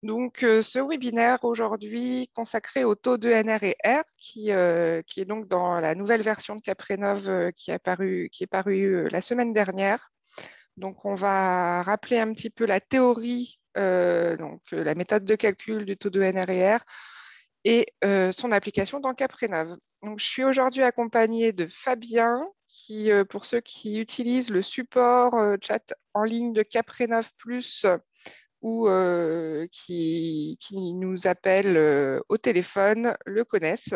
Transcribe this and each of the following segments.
Donc, ce webinaire aujourd'hui consacré au taux de NR et R, qui est donc dans la nouvelle version de Caprénov qui est parue la semaine dernière. Donc, on va rappeler un petit peu la théorie, la méthode de calcul du taux de NR et R et son application dans Caprénov. Donc, je suis aujourd'hui accompagnée de Fabien, qui, pour ceux qui utilisent le support chat en ligne de Caprénov Plus, ou qui nous appellent au téléphone, le connaissent,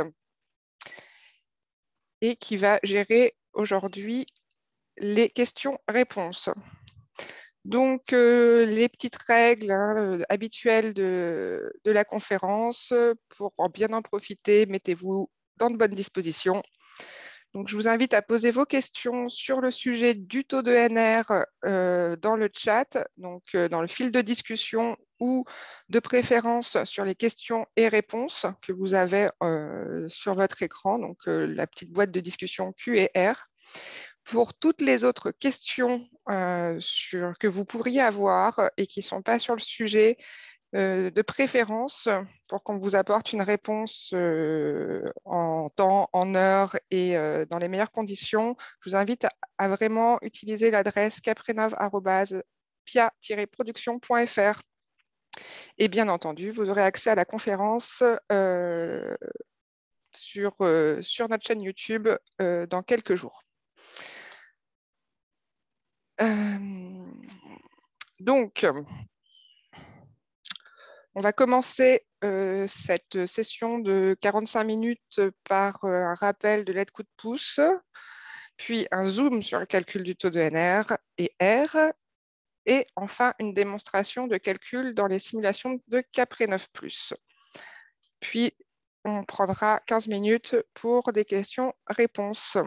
et qui va gérer aujourd'hui les questions-réponses. Donc, les petites règles habituelles de la conférence, pour bien en profiter, mettez-vous dans de bonnes dispositions. Donc, je vous invite à poser vos questions sur le sujet du taux de NR dans le chat, donc dans le fil de discussion ou de préférence sur les questions et réponses que vous avez sur votre écran, donc la petite boîte de discussion Q&R. Pour toutes les autres questions que vous pourriez avoir et qui ne sont pas sur le sujet, de préférence, pour qu'on vous apporte une réponse en temps, en heure et dans les meilleures conditions, je vous invite à vraiment utiliser l'adresse caprenov@pia-production.fr. Et bien entendu, vous aurez accès à la conférence sur notre chaîne YouTube dans quelques jours. Donc, on va commencer cette session de 45 minutes par un rappel de l'aide coup de pouce, puis un zoom sur le calcul du taux de NR et R, et enfin une démonstration de calcul dans les simulations de Caprénov+. Puis, on prendra 15 minutes pour des questions-réponses.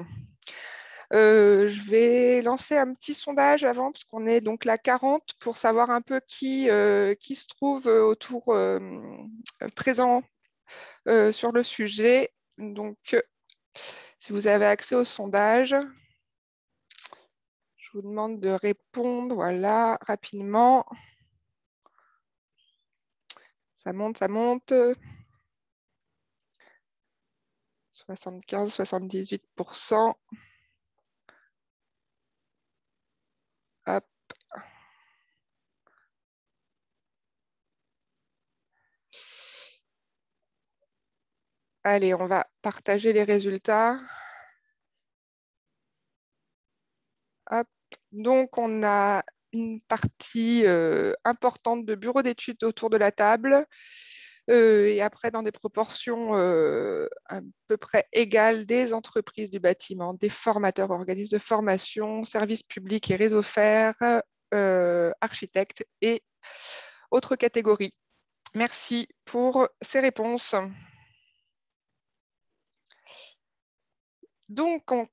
Je vais lancer un petit sondage avant, parce qu'on est donc la 40, pour savoir un peu qui se trouve autour présent sur le sujet. Donc, si vous avez accès au sondage, je vous demande de répondre, voilà, rapidement. Ça monte, ça monte. 75, 78%. Hop. Allez, on va partager les résultats. Hop. Donc, on a une partie importante de bureaux d'études autour de la table. Et après, dans des proportions à peu près égales, des entreprises du bâtiment, des formateurs, organismes de formation, services publics et réseaux fer, architectes et autres catégories. Merci pour ces réponses. Donc, on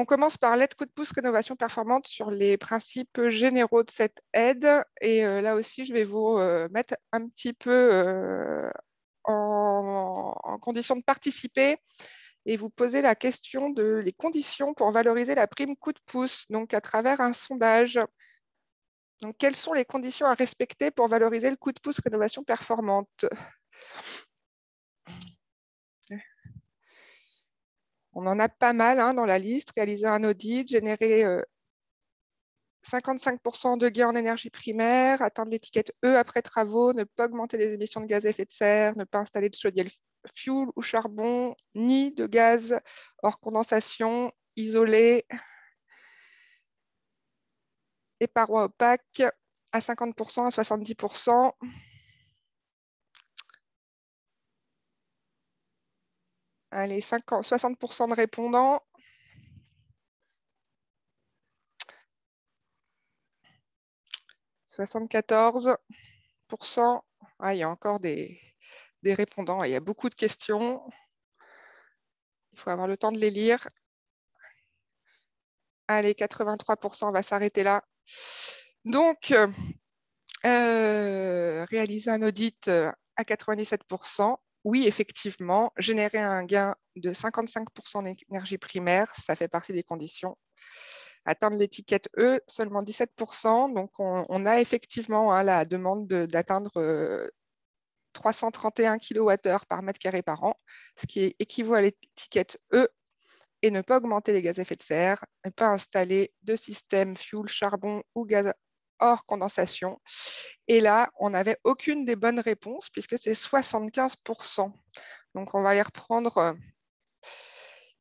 commence par l'aide coup de pouce rénovation performante sur les principes généraux de cette aide. Et là aussi, je vais vous mettre un petit peu en condition de participer et vous poser la question de les conditions pour valoriser la prime coup de pouce, donc à travers un sondage. Donc, quelles sont les conditions à respecter pour valoriser le coup de pouce rénovation performante? On en a pas mal dans la liste. Réaliser un audit, générer 55% de gains en énergie primaire, atteindre l'étiquette E après travaux, ne pas augmenter les émissions de gaz à effet de serre, ne pas installer de chaudière fuel ou charbon, ni de gaz hors condensation, isolé et parois opaques à 50%, à 70%. Allez, 60% de répondants. 74%. Ah, il y a encore des répondants. Il y a beaucoup de questions. Il faut avoir le temps de les lire. Allez, 83%, on va s'arrêter là. Donc, réaliser un audit à 97%. Oui, effectivement, générer un gain de 55% d'énergie primaire, ça fait partie des conditions. Atteindre l'étiquette E, seulement 17%. Donc, on a effectivement la demande d'atteindre 331 kWh par mètre carré par an, ce qui équivaut à l'étiquette E, et ne pas augmenter les gaz à effet de serre, ne pas installer de système fuel, charbon ou gaz hors condensation. Et là, on n'avait aucune des bonnes réponses puisque c'est 75%. Donc, on va les reprendre.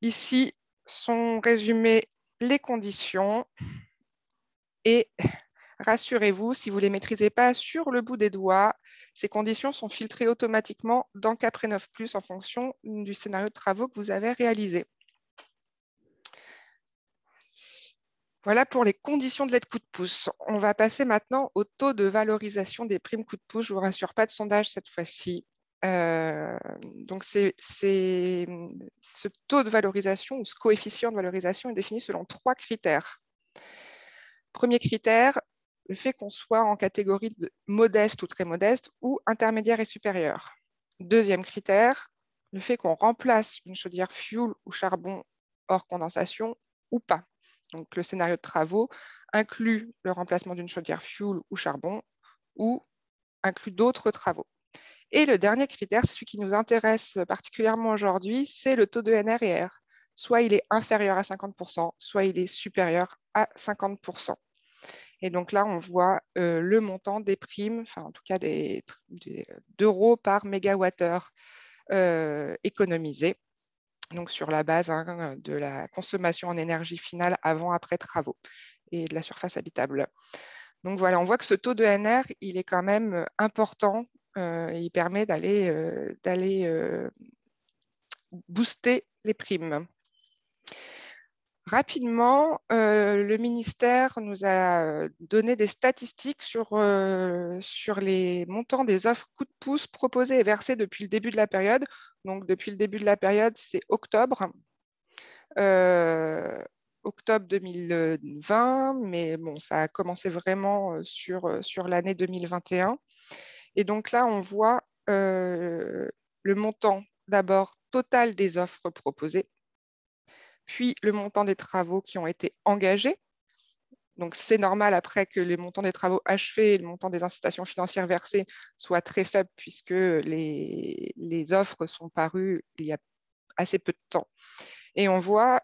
Ici sont résumées les conditions. Et rassurez-vous, si vous ne les maîtrisez pas sur le bout des doigts, ces conditions sont filtrées automatiquement dans Caprenov Plus en fonction du scénario de travaux que vous avez réalisé. Voilà pour les conditions de l'aide coup de pouce. On va passer maintenant au taux de valorisation des primes coup de pouce. Je ne vous rassure, pas de sondage cette fois-ci. Donc, ce taux de valorisation ou ce coefficient de valorisation est défini selon 3 critères. Premier critère, le fait qu'on soit en catégorie de modeste ou très modeste ou intermédiaire et supérieur. Deuxième critère, le fait qu'on remplace une chaudière fuel ou charbon hors condensation ou pas. Donc, le scénario de travaux inclut le remplacement d'une chaudière fuel ou charbon ou inclut d'autres travaux. Et le dernier critère, celui qui nous intéresse particulièrement aujourd'hui, c'est le taux de NR&R. Soit il est inférieur à 50%, soit il est supérieur à 50%. Et donc là, on voit le montant des primes, enfin en tout cas d'euros par mégawattheure économisé, donc sur la base de la consommation en énergie finale avant-après travaux et de la surface habitable. Donc voilà, on voit que ce taux de NR, il est quand même important. Il permet d'aller booster les primes. Rapidement, le ministère nous a donné des statistiques sur les montants des offres coup de pouce proposées et versées depuis le début de la période. Donc, depuis le début de la période, c'est octobre. Octobre 2020, mais bon, ça a commencé vraiment sur l'année 2021. Et donc là, on voit le montant d'abord total des offres proposées, puis le montant des travaux qui ont été engagés. Donc, c'est normal après que les montants des travaux achevés et le montant des incitations financières versées soient très faibles puisque les offres sont parues il y a assez peu de temps. Et on voit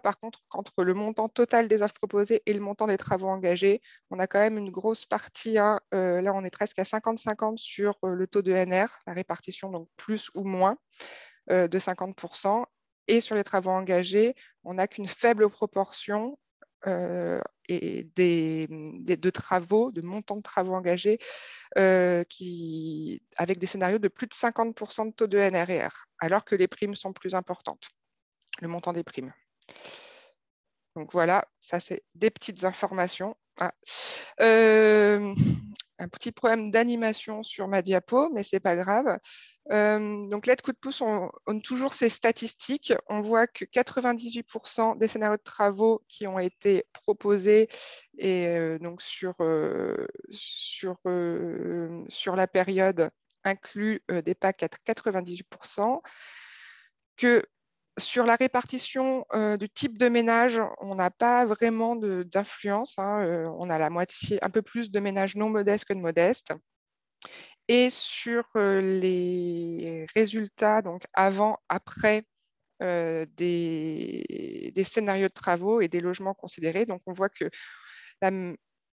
par contre qu'entre le montant total des offres proposées et le montant des travaux engagés, on a quand même une grosse partie. Là, on est presque à 50-50 sur le taux de NR, la répartition, donc plus ou moins de 50%. Et sur les travaux engagés, on n'a qu'une faible proportion de travaux, de montants de travaux engagés avec des scénarios de plus de 50% de taux de NR&R, alors que les primes sont plus importantes, le montant des primes. Donc voilà, ça c'est des petites informations. Un petit problème d'animation sur ma diapo, mais c'est pas grave. Donc l'aide coup de pouce, on toujours ces statistiques. On voit que 98% des scénarios de travaux qui ont été proposés et donc sur la période incluent des PAC à 98%. Que sur la répartition du type de ménage, on n'a pas vraiment d'influence. On a la moitié, un peu plus de ménages non modestes que de modestes. Et sur les résultats, donc avant, après des scénarios de travaux et des logements considérés, donc on voit que la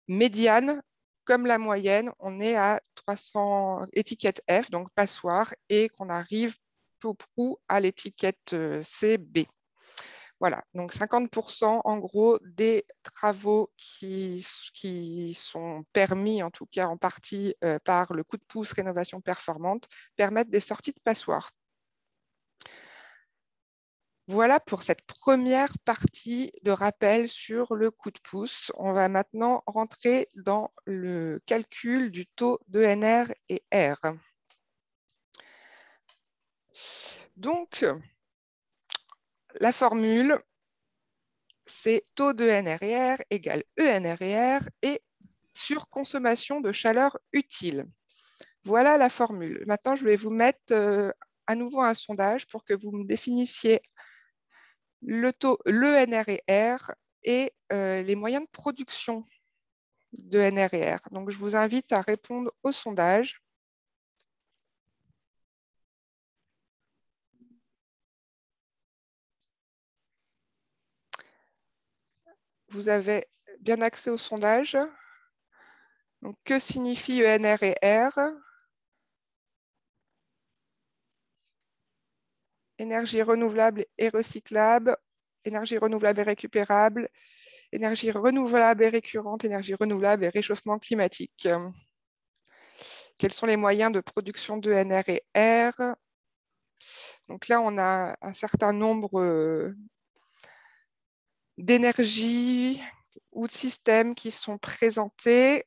médiane, comme la moyenne, on est à 300 étiquettes F, donc passoire, et qu'on arrive peu ou prou à l'étiquette CB. Voilà, donc 50% en gros des travaux qui sont permis, en tout cas en partie par le coup de pouce rénovation performante, permettent des sorties de passoire. Voilà pour cette première partie de rappel sur le coup de pouce. On va maintenant rentrer dans le calcul du taux de NR et R. Donc, la formule, c'est taux de NR&R égale ENR&R et surconsommation de chaleur utile. Voilà la formule. Maintenant, je vais vous mettre à nouveau un sondage pour que vous me définissiez le taux, le NR&R et les moyens de production de NR&R. Donc, je vous invite à répondre au sondage. vous avez bien accès au sondage. Donc, que signifient ENR et R? Énergie renouvelable et recyclable, énergie renouvelable et récupérable, énergie renouvelable et récurrente, énergie renouvelable et réchauffement climatique. Quels sont les moyens de production d'ENR et R? Donc là, on a un certain nombre d'énergies ou de systèmes qui sont présentés,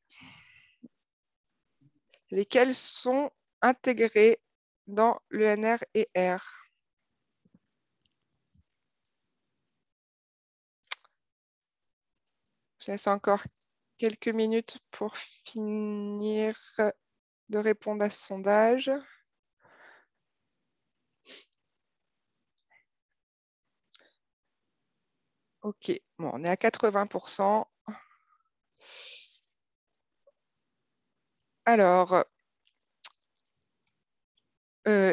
lesquels sont intégrés dans l'ENR et R. Je laisse encore quelques minutes pour finir de répondre à ce sondage. OK, bon, on est à 80%. Alors,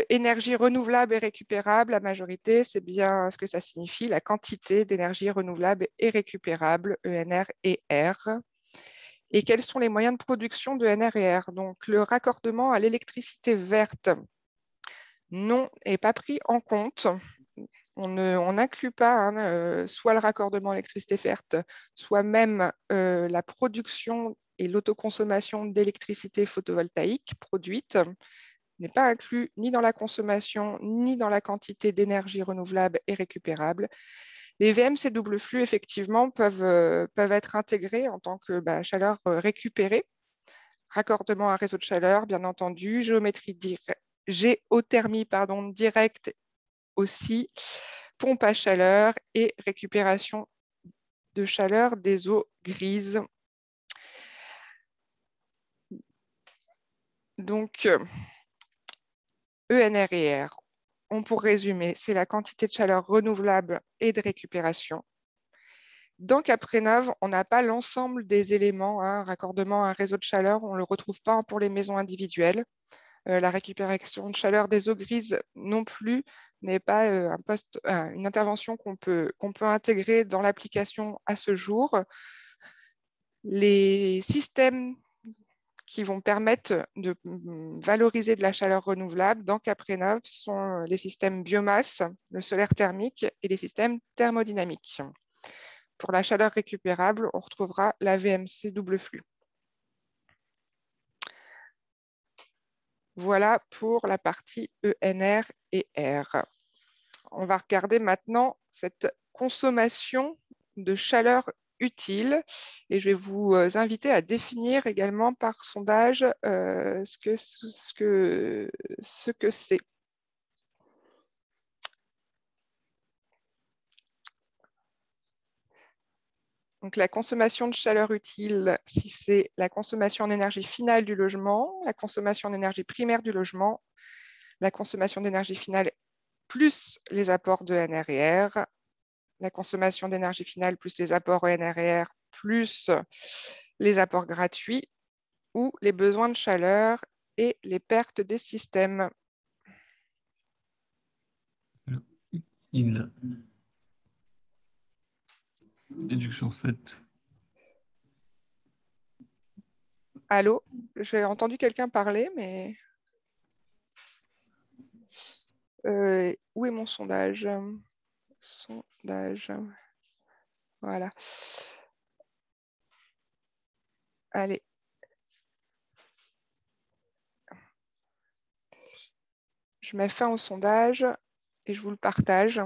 énergie renouvelable et récupérable, la majorité, c'est bien ce que ça signifie, la quantité d'énergie renouvelable et récupérable, ENR et R. Et quels sont les moyens de production de ENR et R? Donc, le raccordement à l'électricité verte, non, n'est pas pris en compte. On n'inclut pas soit le raccordement à l'électricité verte, soit même la production et l'autoconsommation d'électricité photovoltaïque produite, n'est pas inclus ni dans la consommation, ni dans la quantité d'énergie renouvelable et récupérable. Les VMC double flux, effectivement, peuvent être intégrés en tant que chaleur récupérée, raccordement à un réseau de chaleur, bien entendu, géothermie directe aussi, pompe à chaleur et récupération de chaleur des eaux grises. Donc, ENR et R, pour résumer, c'est la quantité de chaleur renouvelable et de récupération. Dans Caprénov, on n'a pas l'ensemble des éléments, raccordement à un réseau de chaleur, on ne le retrouve pas pour les maisons individuelles. La récupération de chaleur des eaux grises non plus n'est pas une intervention qu'on peut intégrer dans l'application à ce jour. Les systèmes qui vont permettre de valoriser de la chaleur renouvelable dans Caprénov sont les systèmes biomasse, le solaire thermique et les systèmes thermodynamiques. Pour la chaleur récupérable, on retrouvera la VMC double flux. Voilà pour la partie ENR et R. On va regarder maintenant cette consommation de chaleur utile et je vais vous inviter à définir également par sondage ce que c'est. Donc, la consommation de chaleur utile, si c'est la consommation en énergie finale du logement, la consommation d'énergie primaire du logement, la consommation d'énergie finale plus les apports de NR&R, la consommation d'énergie finale plus les apports NR&R plus les apports gratuits ou les besoins de chaleur et les pertes des systèmes. Déduction faite. Allô? J'ai entendu quelqu'un parler, mais... où est mon sondage? Sondage. Voilà. Allez. Je mets fin au sondage et je vous le partage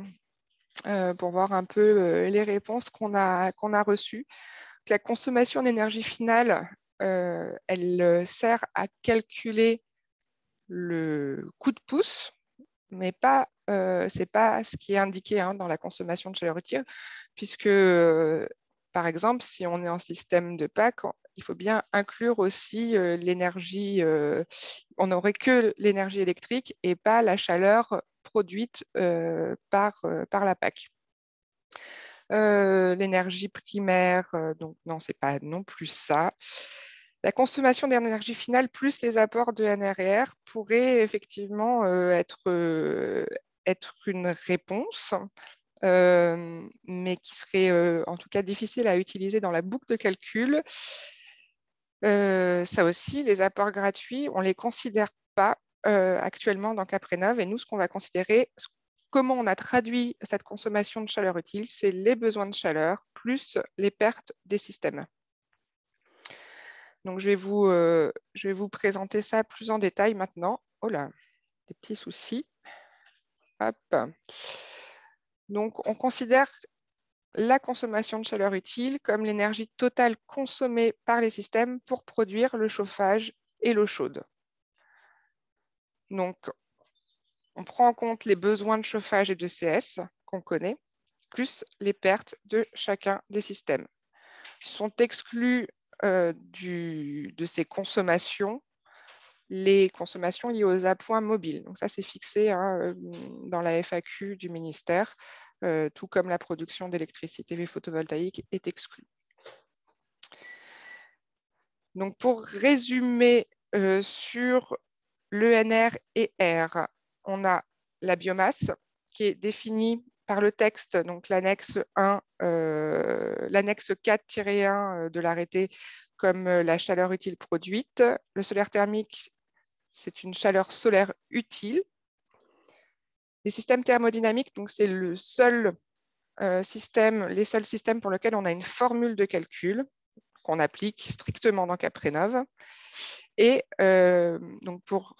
pour voir un peu les réponses qu'on a reçues. La consommation d'énergie finale, elle sert à calculer le coût de pouce, mais ce n'est pas ce qui est indiqué dans la consommation de chaleur utile, puisque, par exemple, si on est en système de PAC, il faut bien inclure aussi l'énergie, on n'aurait que l'énergie électrique et pas la chaleur produite par la PAC. L'énergie primaire, donc non, c'est pas non plus ça. La consommation d'énergie finale plus les apports de NR&R pourrait effectivement être une réponse. mais qui serait en tout cas difficile à utiliser dans la boucle de calcul. Ça aussi, les apports gratuits, on ne les considère pas actuellement dans Caprénov. Et nous, ce qu'on va considérer, comment on a traduit cette consommation de chaleur utile, c'est les besoins de chaleur plus les pertes des systèmes. Donc, je vais vous présenter ça plus en détail maintenant. Oh là, des petits soucis. Hop. Donc, on considère la consommation de chaleur utile comme l'énergie totale consommée par les systèmes pour produire le chauffage et l'eau chaude. Donc, on prend en compte les besoins de chauffage et de CS qu'on connaît, plus les pertes de chacun des systèmes. Sont exclus de ces consommations les consommations liées aux appoints mobiles. Donc ça, c'est fixé dans la FAQ du ministère, tout comme la production d'électricité photovoltaïque est exclue. Donc pour résumer sur l'ENR et R, on a la biomasse qui est définie par le texte, donc l'annexe 4-1 de l'arrêté comme la chaleur utile produite. Le solaire thermique, c'est une chaleur solaire utile. Les systèmes thermodynamiques, donc c'est le seul les seuls systèmes pour lesquels on a une formule de calcul qu'on applique strictement dans Caprénov. Et donc pour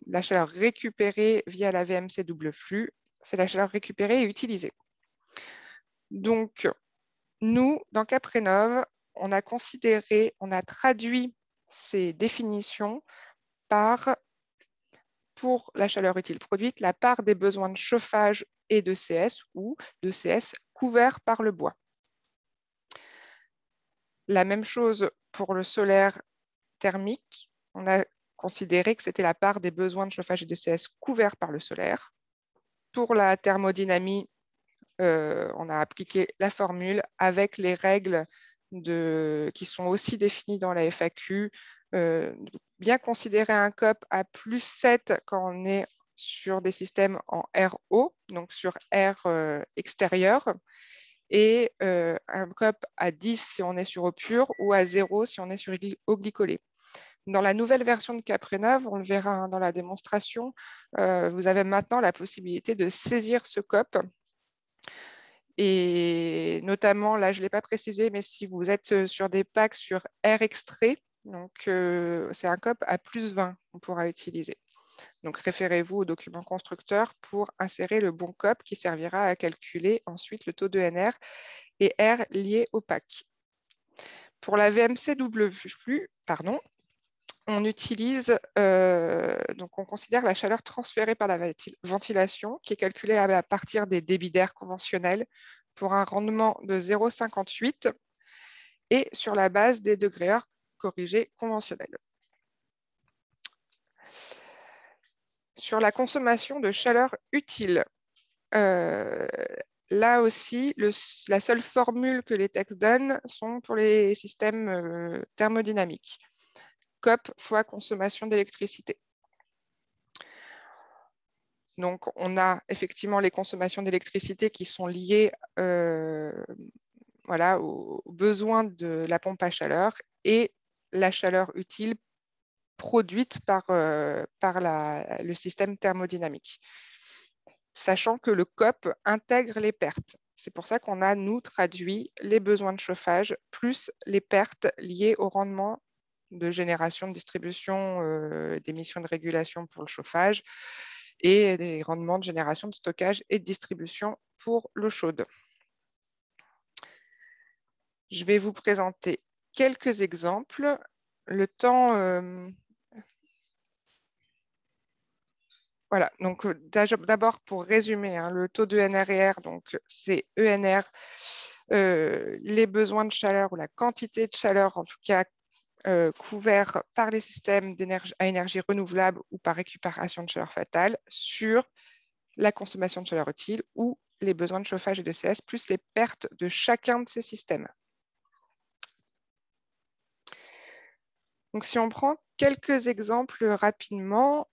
la chaleur récupérée via la VMC double flux, c'est la chaleur récupérée et utilisée. Donc, nous, dans Caprénov, on a traduit ces définitions pour la chaleur utile produite, la part des besoins de chauffage et de CS ou de CS couverts par le bois. La même chose pour le solaire thermique. On a considéré que c'était la part des besoins de chauffage et de CS couverts par le solaire. Pour la thermodynamie, on a appliqué la formule avec les règles qui sont aussi définies dans la FAQ. Bien considérer un COP à plus 7 quand on est sur des systèmes en RO, donc sur air extérieur, et un COP à 10 si on est sur eau pure ou à 0 si on est sur eau glycolée. Dans la nouvelle version de Caprénov, on le verra dans la démonstration, vous avez maintenant la possibilité de saisir ce COP. Et notamment, là, je ne l'ai pas précisé, mais si vous êtes sur des packs sur air extrait, donc c'est un COP à plus 20 qu'on pourra utiliser. Donc, référez-vous au document constructeur pour insérer le bon COP qui servira à calculer ensuite le taux de NR et R lié au pack. Pour la VMC double flux, on utilise, donc on considère la chaleur transférée par la ventilation qui est calculée à partir des débits d'air conventionnels pour un rendement de 0,58 et sur la base des degrés heure corrigés conventionnels. Sur la consommation de chaleur utile, là aussi, la seule formule que les textes donnent sont pour les systèmes thermodynamiques. COP fois consommation d'électricité. Donc, on a effectivement les consommations d'électricité qui sont liées aux besoins de la pompe à chaleur et la chaleur utile produite par le système thermodynamique, sachant que le COP intègre les pertes. C'est pour ça qu'on a, nous, traduit les besoins de chauffage plus les pertes liées au rendement de génération, de distribution, d'émissions de régulation pour le chauffage et des rendements de génération, de stockage et de distribution pour l'eau chaude. Je vais vous présenter quelques exemples. Le temps... Voilà, donc d'abord pour résumer, le taux de NR&R, donc c'est ENR, les besoins de chaleur ou la quantité de chaleur, en tout cas couverts par les systèmes à énergie renouvelable ou par récupération de chaleur fatale sur la consommation de chaleur utile ou les besoins de chauffage et de CS, plus les pertes de chacun de ces systèmes. Donc, si on prend quelques exemples rapidement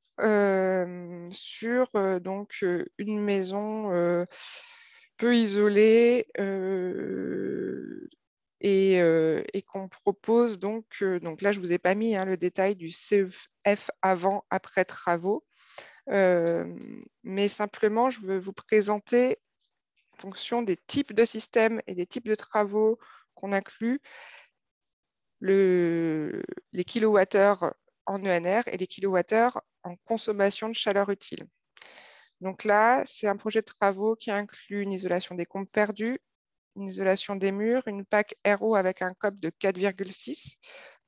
sur une maison peu isolé et qu'on propose donc là je vous ai pas mis hein, le détail du CEF avant après travaux, mais simplement je veux vous présenter en fonction des types de systèmes et des types de travaux qu'on inclut les kilowattheures en ENR et les kilowattheures en consommation de chaleur utile. Donc là, c'est un projet de travaux qui inclut une isolation des combles perdus, une isolation des murs, une PAC RO avec un COP de 4,6.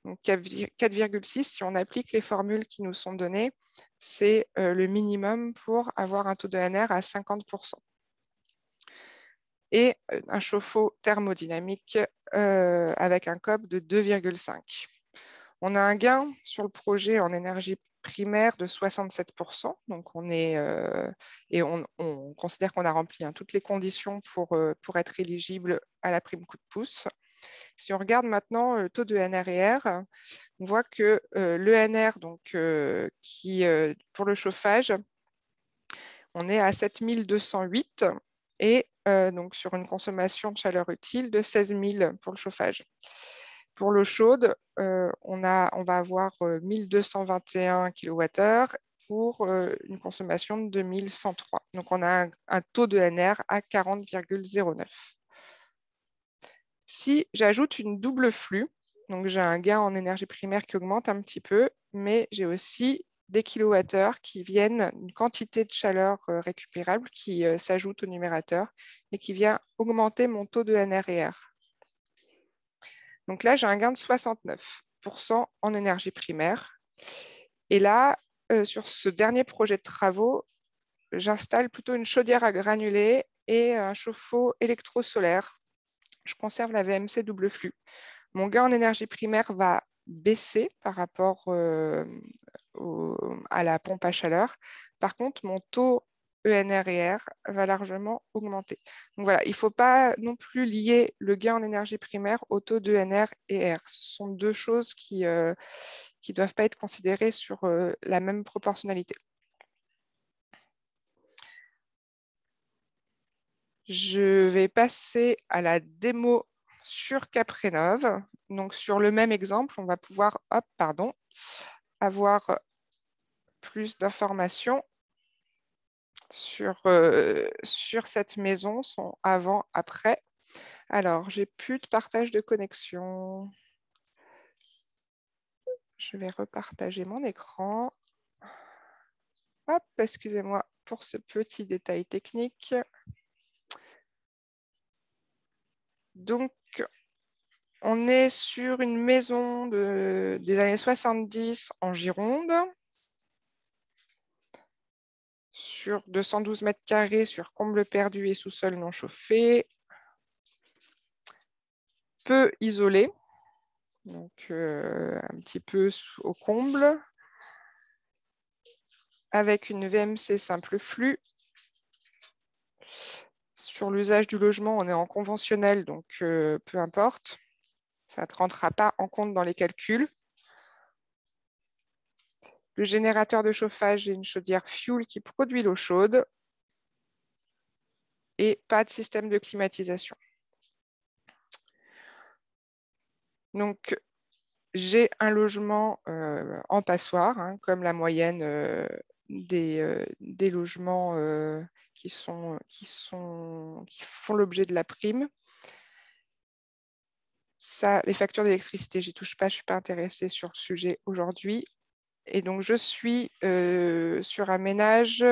Donc 4,6, si on applique les formules qui nous sont données, c'est le minimum pour avoir un taux de NR à 50%. Et un chauffe-eau thermodynamique avec un COP de 2,5. On a un gain sur le projet en énergie primaire de 67%. Donc on considère qu'on a rempli hein, toutes les conditions pour être éligible à la prime coup de pouce. Si on regarde maintenant le taux de NR&R, on voit que l'ENR, pour le chauffage, on est à 7208 et donc sur une consommation de chaleur utile de 16 000 pour le chauffage. Pour l'eau chaude, on va avoir 1221 kWh pour une consommation de 2103. Donc, on a un taux de NR à 40,09. Si j'ajoute une double flux, donc j'ai un gain en énergie primaire qui augmente un petit peu, mais j'ai aussi des kilowattheures qui viennent d'une quantité de chaleur récupérable qui s'ajoute au numérateur et qui vient augmenter mon taux de NR&R. Donc là, j'ai un gain de 69% en énergie primaire. Et là, sur ce dernier projet de travaux, j'installe plutôt une chaudière à granulés et un chauffe-eau électro-solaire. Je conserve la VMC double flux. Mon gain en énergie primaire va baisser par rapport à la pompe à chaleur. Par contre, mon taux ENR&R va largement augmenter. Donc voilà, il ne faut pas non plus lier le gain en énergie primaire au taux d'ENR et R. Ce sont deux choses qui ne doivent pas être considérées sur la même proportionnalité. Je vais passer à la démo sur Caprénov. Donc sur le même exemple, on va pouvoir avoir plus d'informations sur cette maison, son avant, après. Alors, j'ai plus de partage de connexion. Je vais repartager mon écran. Hop, excusez-moi pour ce petit détail technique. Donc, on est sur une maison des années 70 en Gironde, sur 212 mètres carrés, sur comble perdu et sous-sol non chauffé, peu isolé, donc un petit peu au comble, avec une VMC simple flux. Sur l'usage du logement, on est en conventionnel, donc peu importe. Ça ne rentrera pas en compte dans les calculs. Le générateur de chauffage, j'ai une chaudière fuel qui produit l'eau chaude et pas de système de climatisation. Donc, j'ai un logement en passoire, hein, comme la moyenne des logements qui font l'objet de la prime. Ça, les factures d'électricité, j'y touche pas, je ne suis pas intéressée sur le sujet aujourd'hui. Et donc, je suis sur un ménage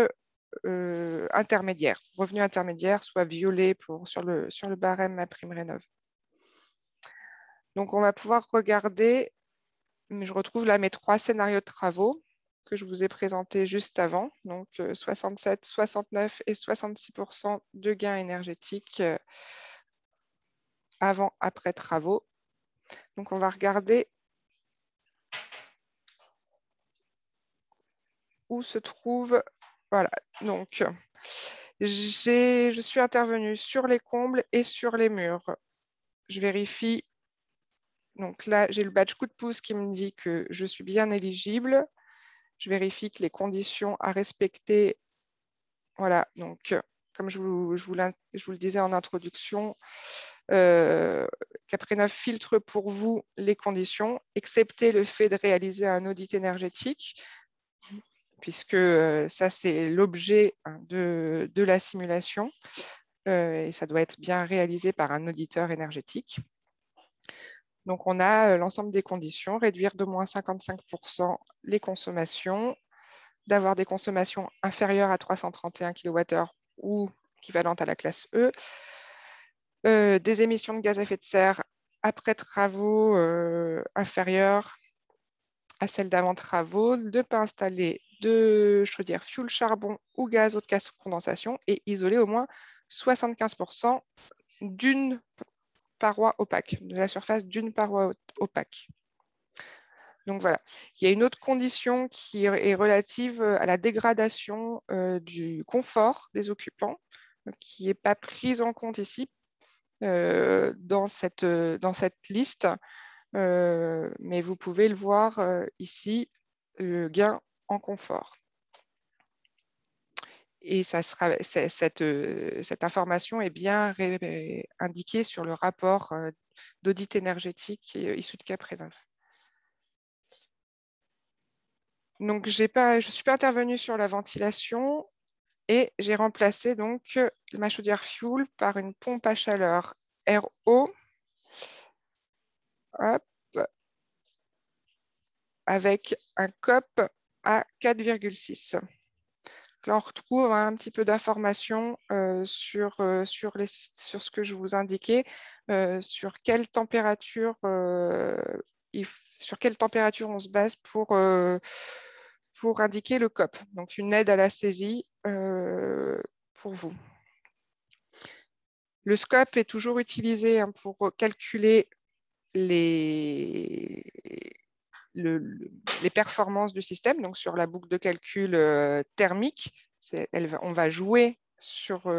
intermédiaire, revenu intermédiaire, soit violé sur le barème MaPrimeRénov'. Donc, on va pouvoir regarder, mais je retrouve là mes 3 scénarios de travaux que je vous ai présentés juste avant. Donc, 67, 69 et 66% de gains énergétiques avant, après travaux. Donc, on va regarder où se trouve. Voilà, donc je suis intervenue sur les combles et sur les murs. Je vérifie. Donc là, j'ai le badge coup de pouce qui me dit que je suis bien éligible. Je vérifie que les conditions à respecter, voilà, donc comme je vous le disais en introduction, Caprénov filtre pour vous les conditions, excepté le fait de réaliser un audit énergétique, puisque ça, c'est l'objet de la simulation, et ça doit être bien réalisé par un auditeur énergétique. Donc, on a l'ensemble des conditions, réduire d'au moins 55% les consommations, d'avoir des consommations inférieures à 331 kWh ou équivalentes à la classe E, des émissions de gaz à effet de serre après travaux inférieures à celles d'avant travaux, de ne pas installer de chaudière fuel charbon ou gaz haute condensation et isoler au moins 75% d'une paroi opaque, de la surface d'une paroi opaque. Donc voilà, il y a une autre condition qui est relative à la dégradation du confort des occupants, qui n'est pas prise en compte ici dans cette liste, mais vous pouvez le voir ici, le gain en confort. Et ça sera, cette information est bien indiquée sur le rapport d'audit énergétique issu de Caprénov. Donc, je ne suis pas intervenue sur la ventilation et j'ai remplacé donc ma chaudière fuel par une pompe à chaleur RO. Hop, avec un COP à 4,6. Là, on retrouve un petit peu d'informations sur ce que je vous indiquais, sur quelle température on se base pour indiquer le COP. Donc, une aide à la saisie pour vous. Le SCOP est toujours utilisé pour calculer les performances du système, donc sur la boucle de calcul thermique. On va jouer sur,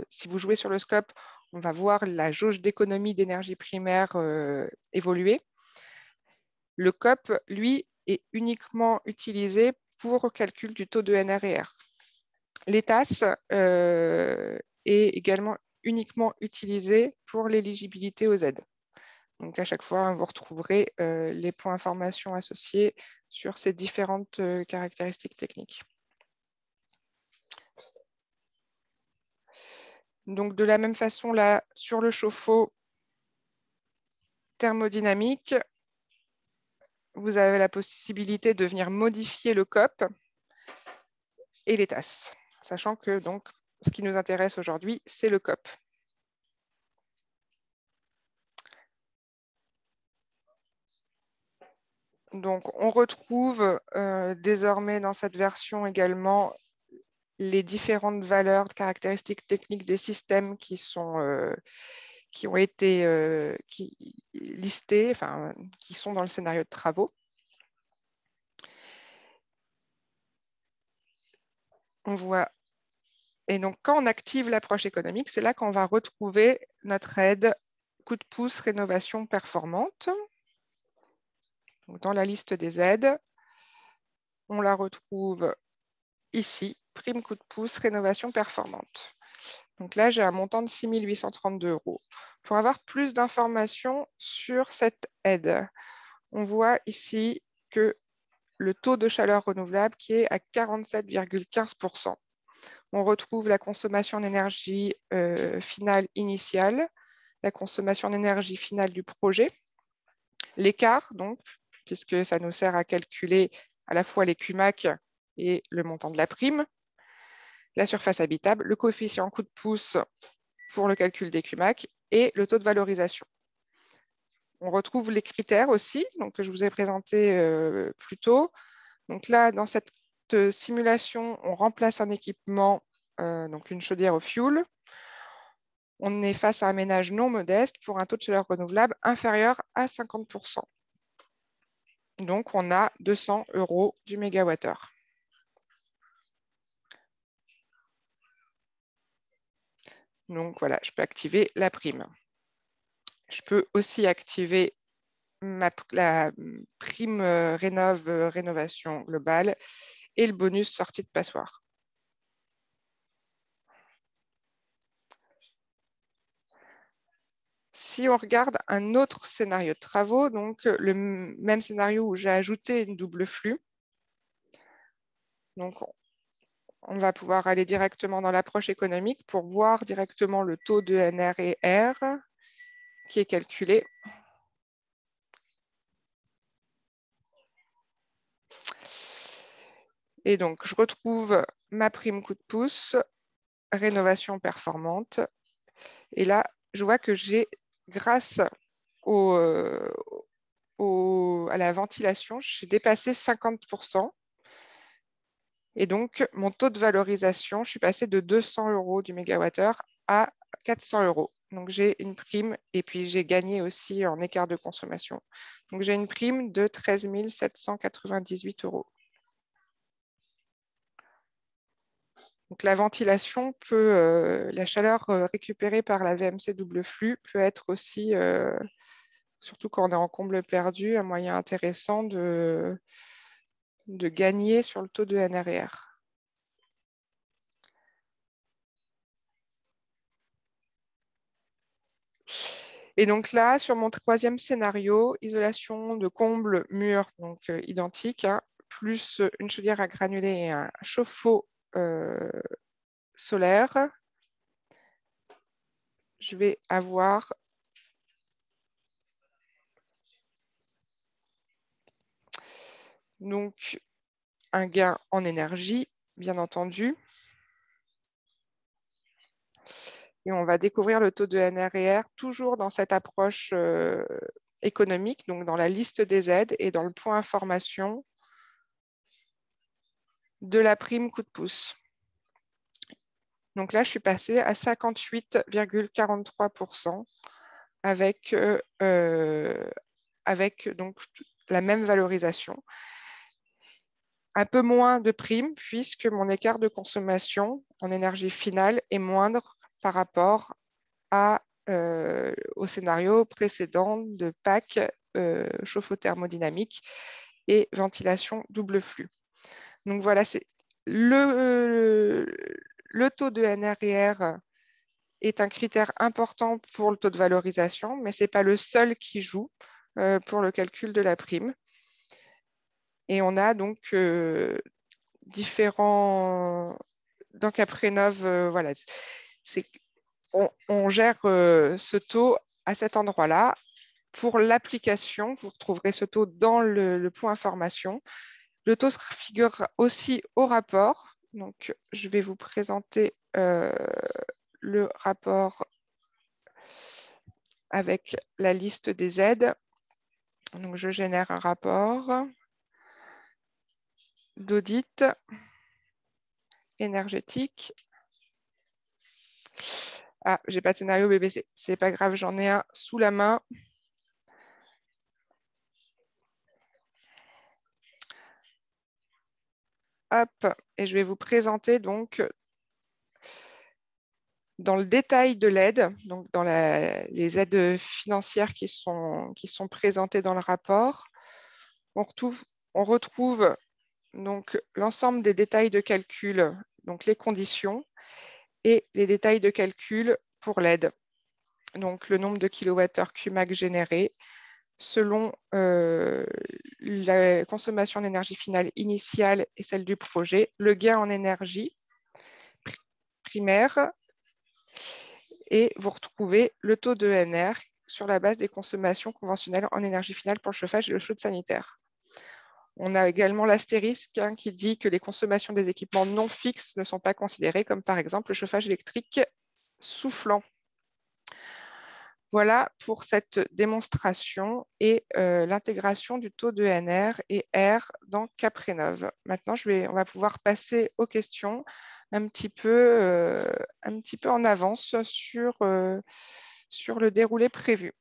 si vous jouez sur le scope, on va voir la jauge d'économie d'énergie primaire évoluer. Le COP, lui, est uniquement utilisé pour calcul du taux de NRR. L'ETAS est également uniquement utilisé pour l'éligibilité aux aides. Donc, à chaque fois, vous retrouverez les points d'information associés sur ces différentes caractéristiques techniques. Donc, de la même façon, là, sur le chauffe-eau thermodynamique, vous avez la possibilité de venir modifier le COP et les tasses, sachant que donc, ce qui nous intéresse aujourd'hui, c'est le COP. Donc, on retrouve désormais dans cette version également les différentes valeurs de caractéristiques techniques des systèmes qui ont été listées, enfin, qui sont dans le scénario de travaux. On voit. Et donc, quand on active l'approche économique, c'est là qu'on va retrouver notre aide coup de pouce rénovation performante. Donc, dans la liste des aides, on la retrouve ici, prime coup de pouce rénovation performante. Donc là, j'ai un montant de 6 832 €. Pour avoir plus d'informations sur cette aide, on voit ici que le taux de chaleur renouvelable qui est à 47,15%. On retrouve la consommation d'énergie finale initiale, la consommation d'énergie finale du projet, l'écart, donc, puisque ça nous sert à calculer à la fois les QMAC et le montant de la prime, la surface habitable, le coefficient coup de pouce pour le calcul des QMAC et le taux de valorisation. On retrouve les critères aussi, donc, que je vous ai présentés plus tôt. Donc là, dans cette simulation, on remplace un équipement, donc une chaudière au fioul. On est face à un ménage non modeste pour un taux de chaleur renouvelable inférieur à 50%. Donc, on a 200 € du mégawattheure. Donc, voilà, je peux activer la prime. Je peux aussi activer la prime rénovation globale et le bonus sortie de passoire. Si on regarde un autre scénario de travaux, donc le même scénario où j'ai ajouté une double flux, donc on va pouvoir aller directement dans l'approche économique pour voir directement le taux de NR et R qui est calculé. Et donc, je retrouve ma prime coup de pouce, rénovation performante. Et là, je vois que j'ai, grâce à la ventilation, j'ai dépassé 50%. Et donc, mon taux de valorisation, je suis passé de 200 € du mégawattheure à 400 €. Donc, j'ai une prime et puis j'ai gagné aussi en écart de consommation. Donc, j'ai une prime de 13 798 €. Donc, la ventilation peut, la chaleur récupérée par la VMC double flux peut être aussi, surtout quand on est en comble perdu, un moyen intéressant de gagner sur le taux de NRR. Et donc là, sur mon troisième scénario, isolation de comble mur, donc identique, hein, plus une chaudière à granulés et un chauffe-eau solaire, je vais avoir donc un gain en énergie, bien entendu. Et on va découvrir le taux de NRR toujours dans cette approche économique, donc dans la liste des aides et dans le point information de la prime coup de pouce. Donc là, je suis passée à 58,43% avec donc la même valorisation. Un peu moins de prime puisque mon écart de consommation en énergie finale est moindre par rapport au scénario précédent de PAC, chauffe-eau thermodynamique et ventilation double flux. Donc voilà, c'est le taux de NRR est un critère important pour le taux de valorisation, mais ce n'est pas le seul qui joue pour le calcul de la prime. Et on a donc différents... Dans Caprénov, voilà, on gère ce taux à cet endroit-là. Pour l'application, vous retrouverez ce taux dans le point information. Le taux figure aussi au rapport. Donc, je vais vous présenter le rapport avec la liste des aides. Donc, je génère un rapport d'audit énergétique. Ah, j'ai pas de scénario BBC. C'est pas grave, j'en ai un sous la main. Hop, et je vais vous présenter donc dans le détail de l'aide, donc dans les aides financières qui sont présentées dans le rapport. On retrouve donc l'ensemble des détails de calcul, donc les conditions et les détails de calcul pour l'aide. Donc le nombre de kilowattheures Qmax générés selon la consommation d'énergie finale initiale et celle du projet, le gain en énergie primaire, et vous retrouvez le taux de NR sur la base des consommations conventionnelles en énergie finale pour le chauffage et le chaude sanitaire. On a également l'astérisque qui dit que les consommations des équipements non fixes ne sont pas considérées, comme par exemple le chauffage électrique soufflant. Voilà pour cette démonstration et l'intégration du taux de NR et R dans Caprénov. Maintenant, on va pouvoir passer aux questions un petit peu en avance sur le déroulé prévu.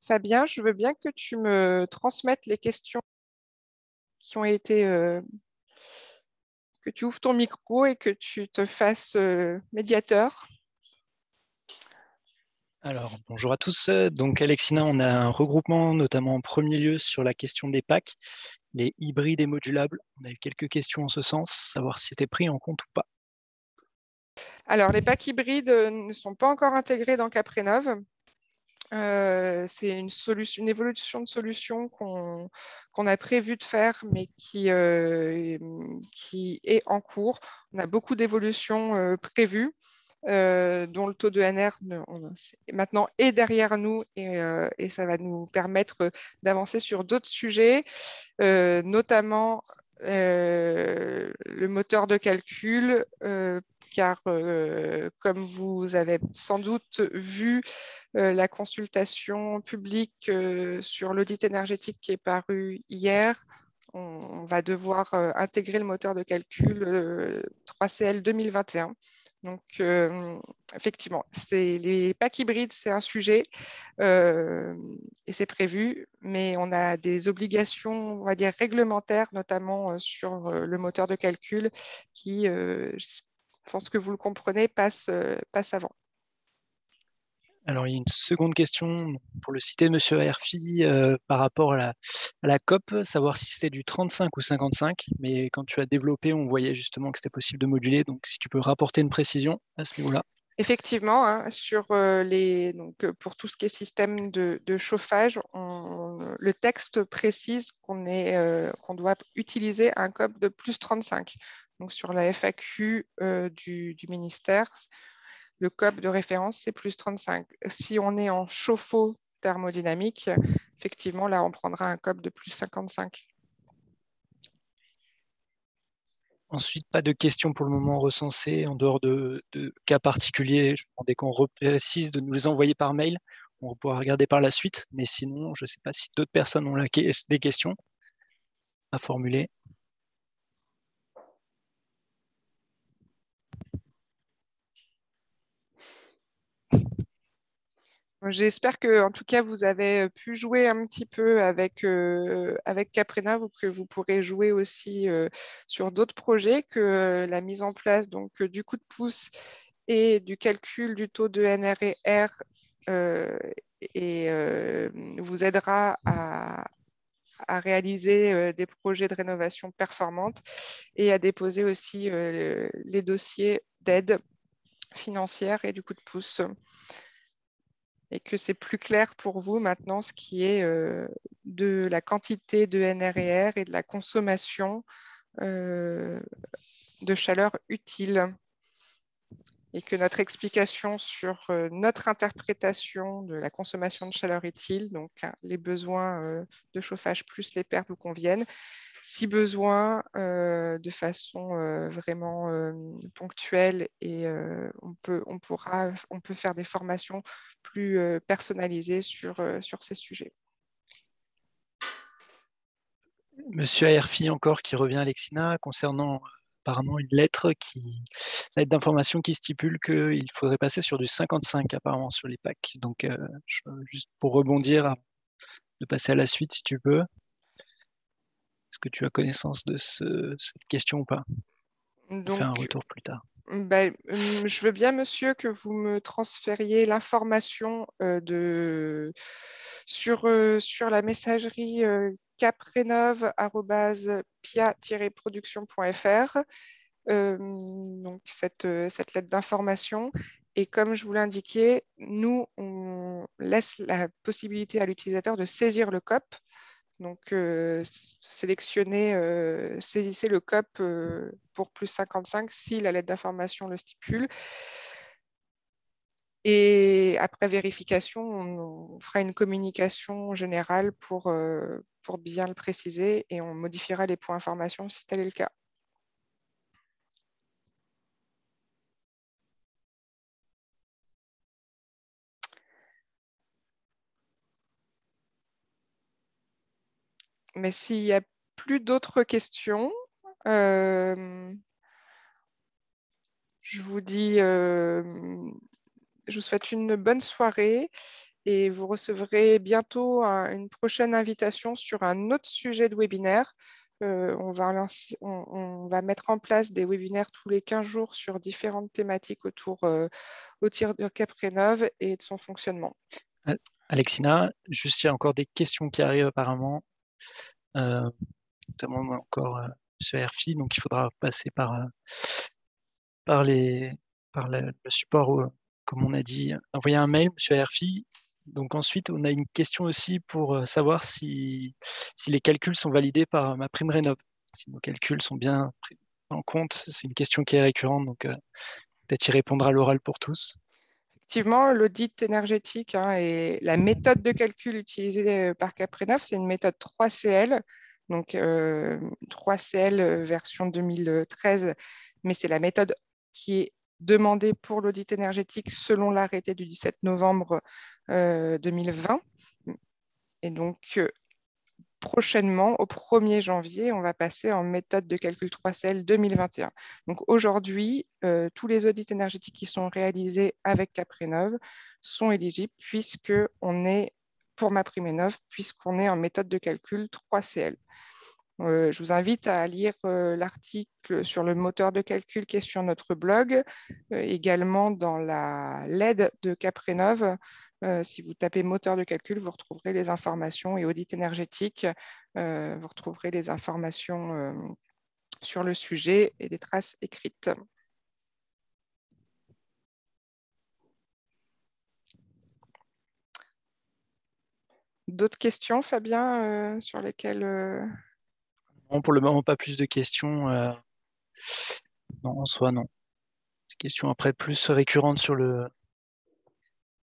Fabien, je veux bien que tu me transmettes les questions qui ont été... que tu ouvres ton micro et que tu te fasses médiateur. Alors, bonjour à tous. Donc, Alexina, on a un regroupement, notamment en premier lieu, sur la question des packs, les hybrides et modulables. On a eu quelques questions en ce sens, savoir si c'était pris en compte ou pas. Alors, les packs hybrides ne sont pas encore intégrés dans Caprénov. C'est une évolution de solution qu'on a prévu de faire, mais qui est en cours. On a beaucoup d'évolutions prévues, dont le taux de NR maintenant est derrière nous et ça va nous permettre d'avancer sur d'autres sujets, notamment le moteur de calcul, car comme vous avez sans doute vu la consultation publique sur l'audit énergétique qui est paru hier, on va devoir intégrer le moteur de calcul 3CL 2021. Donc, effectivement, les packs hybrides, c'est un sujet et c'est prévu, mais on a des obligations, on va dire, réglementaires, notamment sur le moteur de calcul qui, je pense que vous le comprenez, passe avant. Alors, il y a une seconde question pour le citer, Monsieur Herfi, par rapport à la COP, savoir si c'était du 35 ou 55, mais quand tu as développé, on voyait justement que c'était possible de moduler, donc si tu peux rapporter une précision à ce niveau-là. Effectivement, hein, pour tout ce qui est système de chauffage, le texte précise qu'on doit utiliser un COP de plus 35. Donc sur la FAQ du ministère, le COP de référence, c'est plus 35. Si on est en chauffe-eau thermodynamique, effectivement, là, on prendra un COP de plus 55. Ensuite, pas de questions pour le moment recensées en dehors de cas particuliers. Je demandais qu'on reprécise de nous les envoyer par mail. On pourra regarder par la suite. Mais sinon, je ne sais pas si d'autres personnes ont des questions à formuler. J'espère que, en tout cas, vous avez pu jouer un petit peu avec Caprénov ou que vous pourrez jouer aussi sur d'autres projets, que la mise en place donc, du coup de pouce et du calcul du taux de NR et R vous aidera à réaliser des projets de rénovation performantes et à déposer aussi les dossiers d'aide financière et du coup de pouce. Et que c'est plus clair pour vous maintenant ce qui est de la quantité de NR et de la consommation de chaleur utile. Et que notre explication sur notre interprétation de la consommation de chaleur utile, donc les besoins de chauffage plus les pertes vous conviennent, si besoin, de façon vraiment ponctuelle, et on peut faire des formations plus personnalisées sur ces sujets. Monsieur Aerfi encore qui revient à Lexina concernant apparemment une lettre d'information qui stipule qu'il faudrait passer sur du 55 apparemment sur les packs. Donc juste pour rebondir, de passer à la suite si tu peux. Est-ce que tu as connaissance de cette question ou pas? On fait un retour plus tard. Je veux bien, monsieur, que vous me transfériez l'information sur la messagerie caprenov@pia-production.fr, donc cette lettre d'information. Et comme je vous l'indiquais, nous, on laisse la possibilité à l'utilisateur de saisir le COP. Donc, saisissez le COP pour plus 55 si la lettre d'information le stipule. Et après vérification, on fera une communication générale pour bien le préciser et on modifiera les points information si tel est le cas. Mais s'il n'y a plus d'autres questions, je vous dis, je vous souhaite une bonne soirée et vous recevrez bientôt une prochaine invitation sur un autre sujet de webinaire. On va mettre en place des webinaires tous les 15 jours sur différentes thématiques autour de Caprénov et de son fonctionnement. Alexina, juste il y a encore des questions qui arrivent apparemment, notamment encore sur RFI, donc il faudra passer par les par le support, comme on a dit, envoyer un mail, monsieur Aerfi. Donc ensuite, on a une question aussi pour savoir si les calculs sont validés par MaPrimeRénov'. Si nos calculs sont bien pris en compte, c'est une question qui est récurrente, donc peut-être y répondre à l'oral pour tous. Effectivement, l'audit énergétique et la méthode de calcul utilisée par Caprenov, c'est une méthode 3CL, donc 3CL version 2013, mais c'est la méthode qui est demandée pour l'audit énergétique selon l'arrêté du 17 novembre 2020. Et donc, prochainement, au 1er janvier, on va passer en méthode de calcul 3CL 2021. Donc aujourd'hui, tous les audits énergétiques qui sont réalisés avec Caprenov sont éligibles puisqu'on est, pour MaPrimeRénov', puisqu'on est en méthode de calcul 3CL. Je vous invite à lire l'article sur le moteur de calcul qui est sur notre blog, également dans la LED de Caprenov. Si vous tapez moteur de calcul, vous retrouverez les informations et audit énergétique, vous retrouverez les informations sur le sujet et des traces écrites. D'autres questions, Fabien, sur lesquelles... Non, pour le moment, pas plus de questions. Non, en soi, non. Des questions après plus récurrentes sur le...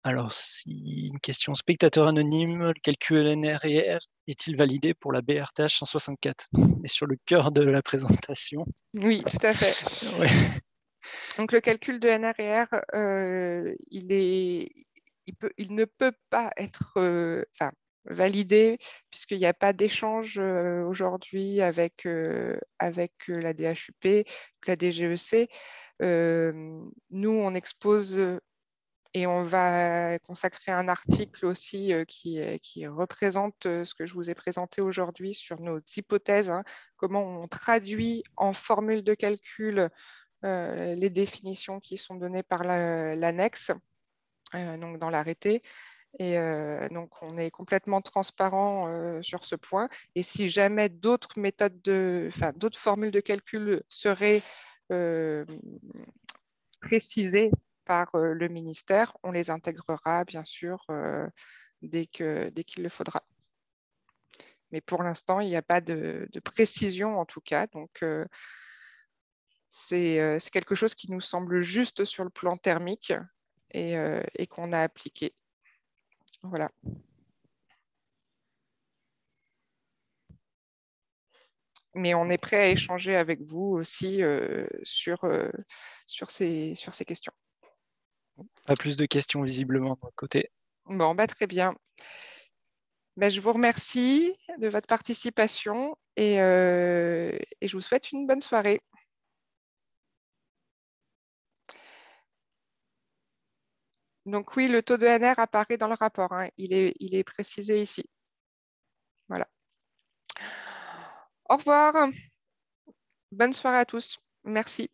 Alors, si une question spectateur anonyme, le calcul NRR est-il validé pour la BRTH 164? Et sur le cœur de la présentation. Oui, tout à fait. Ouais. Donc, le calcul de NRR, il ne peut pas être validé puisqu'il n'y a pas d'échange aujourd'hui avec la DHUP, la DGEC. Nous, on expose et on va consacrer un article aussi qui représente ce que je vous ai présenté aujourd'hui sur nos hypothèses, comment on traduit en formule de calcul les définitions qui sont données par l'annexe, donc dans l'arrêté. Et donc, on est complètement transparent sur ce point. Et si jamais d'autres méthodes d'autres formules de calcul seraient précisées par le ministère, on les intégrera bien sûr dès qu'il le faudra. Mais pour l'instant, il n'y a pas de précision en tout cas. Donc, c'est quelque chose qui nous semble juste sur le plan thermique et qu'on a appliqué. Voilà. Mais on est prêt à échanger avec vous aussi sur ces questions. Pas plus de questions visiblement de notre côté. Bon, très bien. Je vous remercie de votre participation et je vous souhaite une bonne soirée. Donc oui, le taux de NR apparaît dans le rapport. Il est précisé ici. Voilà. Au revoir. Bonne soirée à tous. Merci.